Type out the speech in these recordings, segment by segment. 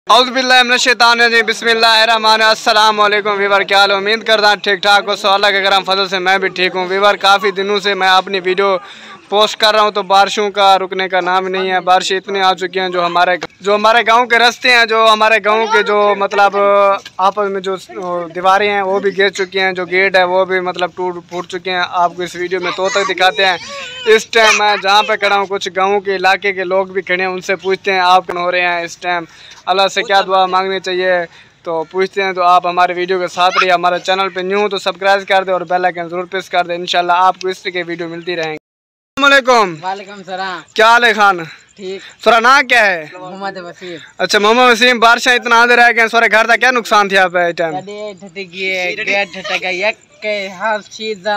औज़ुबिल्लाहि बिस्मिल्लाहिर्रहमानिर्रहीम। अस्सलाम वालेकुम वीवर, क्या हाल? उम्मीद करता ठीक ठाक हो। सो अल्लाह के करम फजल से मैं भी ठीक हूँ। वीवर, काफ़ी दिनों से मैं अपनी वीडियो पोस्ट कर रहा हूँ तो बारिशों का रुकने का नाम नहीं है। बारिशें इतनी आ चुकी हैं, जो हमारे गांव के रास्ते हैं, जो हमारे गांव के जो मतलब आपस में जो दीवारें हैं वो भी गिर चुकी हैं, जो गेट है वो भी मतलब टूट फूट चुके हैं। आपको इस वीडियो में तो तक दिखाते हैं। इस टाइम मैं जहाँ पे खड़ा हूँ, कुछ गाँव के इलाके के लोग भी खड़े हैं, उनसे पूछते हैं आप कौन हो रहे हैं इस टाइम, अल्लाह से क्या दुआ मांगनी चाहिए, तो पूछते हैं। तो आप हमारे वीडियो के साथ रहिए। हमारे चैनल पे न्यू हो तो सब्सक्राइब कर दे और बेल आइकन जरूर प्रेस कर दे। इंशाल्लाह आपको इस तरह की वीडियो मिलती रहेंगी। वालेकुम सलाम। क्या हाल है खान? ठीक। सोरा ना क्या है? मोहम्मद वसीम। अच्छा मोहम्मद वसीम, बारिशें इतना आधे रह गए, सोरे घर का क्या नुकसान था पे टाइम? हर चीज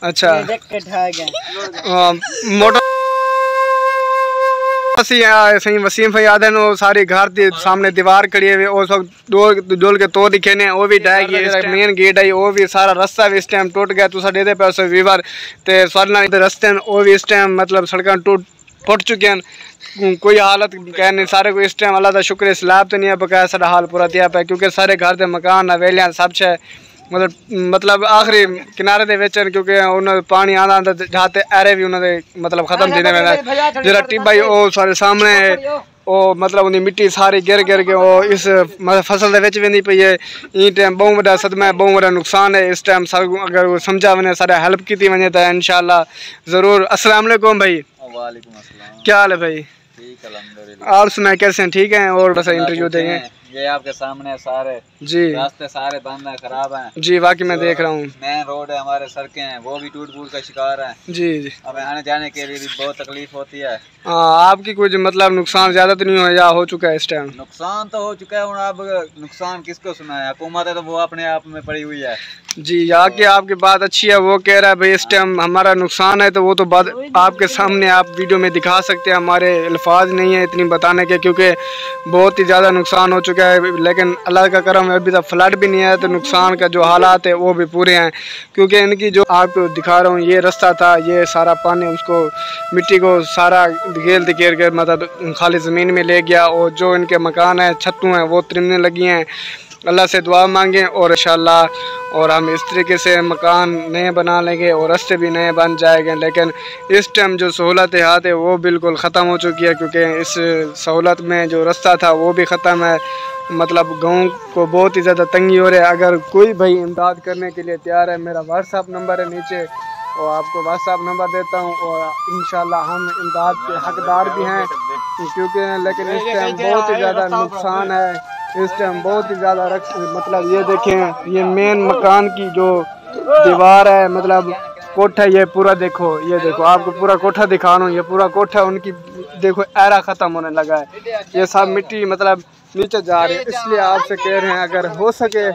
अच्छा मोटर सही वसीम भाई आदे नो सारी घर दी सामने दीवार खड़ी है, उस वक्त डोल के तोड़ दिखे ने वो भी ढह गई। मेन गेट है वो भी सारा रास्ता भी इस टाइम टूट गया। तुसा दे दे पैसे वीवर ते सरना रस्ते वो भी इस टाइम मतलब सड़कें फुट चुके हैं। कोई हालत कह नहीं, सारे को इस टाइम अल्लाह का शुक्र स्लैब तो नहीं है बकाया सारा हाल पूरा दिया पे, क्योंकि सारे घर के मकान हवेलियां सब है मतलब आखिरी किनारे दे विच, क्योंकि उन्होंने पानी आना जाते ऐरे भी उन्होंने मतलब खत्म देने में जरा टिब्बा वो सारे सामने वो मतलब उन्हें मिट्टी सारी गिर के वो इस फसल के भी नहीं पई है। ई टाइम बहुत बड़ा सदमा है, बहुत बड़ा नुकसान है। इस टाइम सब अगर वो समझा वने सारे हेल्प की वने तो इंशाल्लाह ज़रूर। अस्सलाम वालेकुम भाई। वालेकुम अस्सलाम। क्या हाल है भाई? ठीक अल्हम्दुलिल्लाह। और सुना कैसे हैं? ठीक हैं? और बस इंटरव्यू देंगे। ये आपके सामने सारे जी रास्ते सारे बंद हैं, खराब हैं। जी वाकई मैं देख रहा हूँ। मेन रोड है, हमारे सड़कें हैं वो भी टूट फूट का शिकार हैं। जी जी अब आने जाने के लिए भी बहुत तकलीफ होती है। हाँ, आपकी कुछ मतलब नुकसान ज़्यादा तो नहीं हो या हो चुका है इस टाइम? नुकसान तो हो चुका है, अब नुकसान किसको सुनाए, हुकूमत है तो वो अपने आप में पड़ी हुई है। जी यहाँ की आपकी बात अच्छी है, वो कह रहा है भाई इस टाइम हमारा नुकसान है, तो वो तो बात आपके सामने आप वीडियो में दिखा सकते हैं। हमारे अल्फाज नहीं है इतनी बताने के, क्योंकि बहुत ही ज़्यादा नुकसान हो चुका है। लेकिन अल्लाह का करम है अभी तक फ्लड भी नहीं है, तो नुकसान का जो हालात है वो भी पूरे हैं। क्योंकि इनकी जो आपको दिखा रहा हूँ ये रास्ता था, ये सारा पानी उसको मिट्टी को सारा घेर दिखेर कर मतलब खाली ज़मीन में ले गया, और जो इनके मकान है छतों हैं वो तिरमने लगी हैं। अल्लाह से दुआ मांगें और इंशाल्लाह और हम इस तरीके से मकान नए बना लेंगे और रास्ते भी नए बन जाएंगे। लेकिन इस टाइम जो सहूलत हाथ है वो बिल्कुल ख़त्म हो चुकी है, क्योंकि इस सहूलत में जो रास्ता था वो भी ख़त्म है। मतलब गाँव को बहुत ही ज़्यादा तंगी हो रही है। अगर कोई भाई इमदाद करने के लिए तैयार है, मेरा व्हाट्सअप नंबर है नीचे, और आपको व्हाट्सअप नंबर देता हूँ, और इंशाल्लाह हम इमदाद के हकदार भी हैं। क्योंकि लेकिन इस टाइम बहुत ही ज़्यादा नुकसान है, इस टाइम बहुत ही ज़्यादा मतलब ये देखें, ये मेन मकान की जो दीवार है मतलब कोठा, ये पूरा देखो, ये देखो आपको पूरा कोठा दिखा रहा हूँ। ये पूरा कोठा उनकी देखो ऐरा ख़त्म होने लगा है, ये सब मिट्टी मतलब नीचे जा रही है। इसलिए आपसे कह रहे हैं अगर हो सके,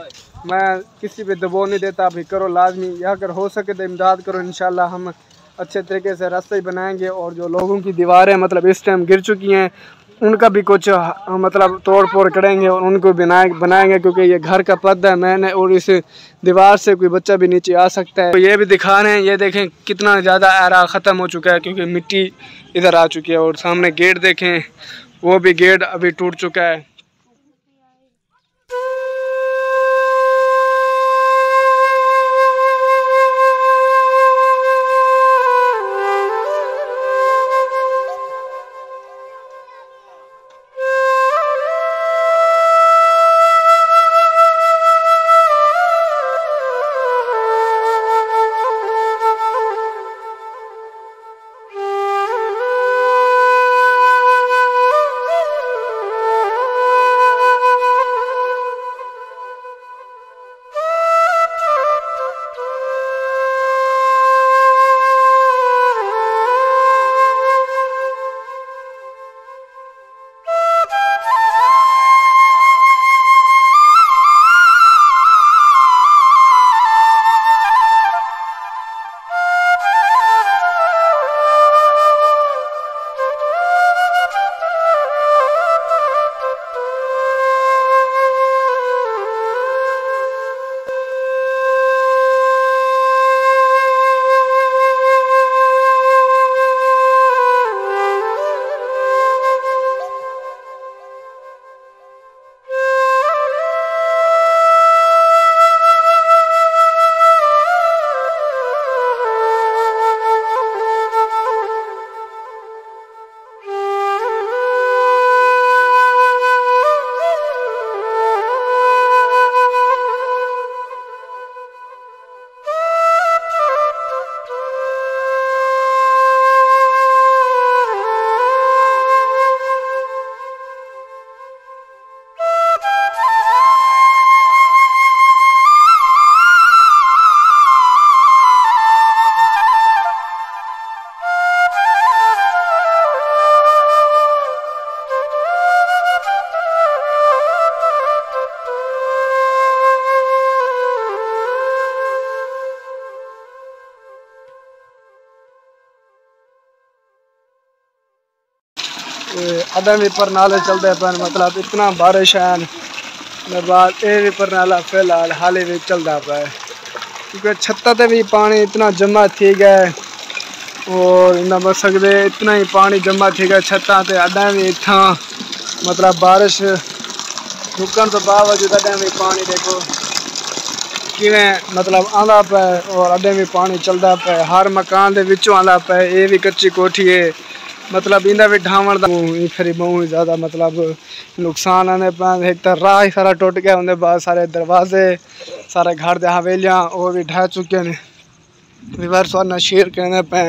मैं किसी पे दबाव नहीं देता, भाई करो लाजमी, या अगर हो सके तो इमदाद करो। इंशाल्लाह हम अच्छे तरीके से रास्ते बनाएंगे, और जो लोगों की दीवारें मतलब इस टाइम गिर चुकी हैं उनका भी कुछ मतलब तोड़ फोड़ करेंगे और उनको बनाएंगे, क्योंकि ये घर का पर्दा है मैंने, और इस दीवार से कोई बच्चा भी नीचे आ सकता है। तो ये भी दिखा रहे हैं, ये देखें कितना ज़्यादा एरा ख़त्म हो चुका है, क्योंकि मिट्टी इधर आ चुकी है। और सामने गेट देखें, वो भी गेट अभी टूट चुका है। अदा भी पर नाले चलते पे, मतलब इतना बारिश है बाद ये भी पर नाला फिलहाल हाले भी चलता पे, क्योंकि छत्ता ते भी पानी इतना जमा थी गया और इन्ना बस सकते इतना ही पानी जमा थी गया छत्ता ते। अदा भी इतना मतलब बारिश रुकन तो बावजूद अदा भी पानी देखो किवें मतलब आंदा पे और अडे भी पानी चलता पे, हर मकान दे विचों आंदा पे। ये भी कच्ची कोठी है, मतलब इंदा भी ढावण दा फिर बहुत ज़्यादा मतलब नुकसान आने पे। एक तो राह ही सारा टुट गया, उनके बाद सारे दरवाजे सारे घर दे हवेलियाँ वो भी ढह चुके हैं। विवर्स और शेयर कहने पे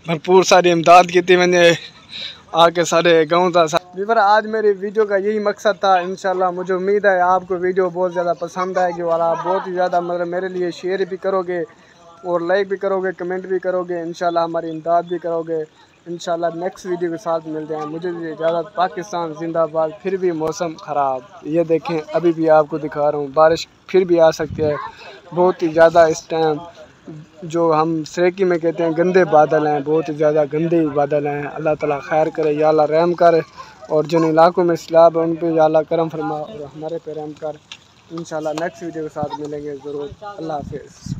भरपूर सारी इमदाद की वने आके सारे गाँव का विवर। आज मेरी वीडियो का यही मकसद था। इंशाल्लाह मुझे उम्मीद है आपको वीडियो बहुत ज़्यादा पसंद आएगी और आप बहुत ही ज़्यादा मतलब मेरे लिए शेयर भी करोगे और लाइक भी करोगे, कमेंट भी करोगे, इंशाल्लाह हमारी इमदाद भी करोगे। इंशाल्लाह नेक्स्ट वीडियो के साथ मिलते हैं। मुझे इजाज़त। पाकिस्तान जिंदाबाद। फिर भी मौसम ख़राब, ये देखें अभी भी आपको दिखा रहा हूँ, बारिश फिर भी आ सकती है बहुत ही ज़्यादा। इस टाइम जो हम सरेकी में कहते हैं गंदे बादल हैं, बहुत ही ज़्यादा गंदे बादल हैं। अल्लाह ताला खैर करे, या अल्लाह रहम करे, और जिन इलाकों में सैलाब है उन पे या अल्लाह करम फरमा और हमारे पे रहम कर। इंशाल्लाह नेक्स्ट वीडियो के साथ मिलेंगे ज़रूर। अल्लाह हाफिज़।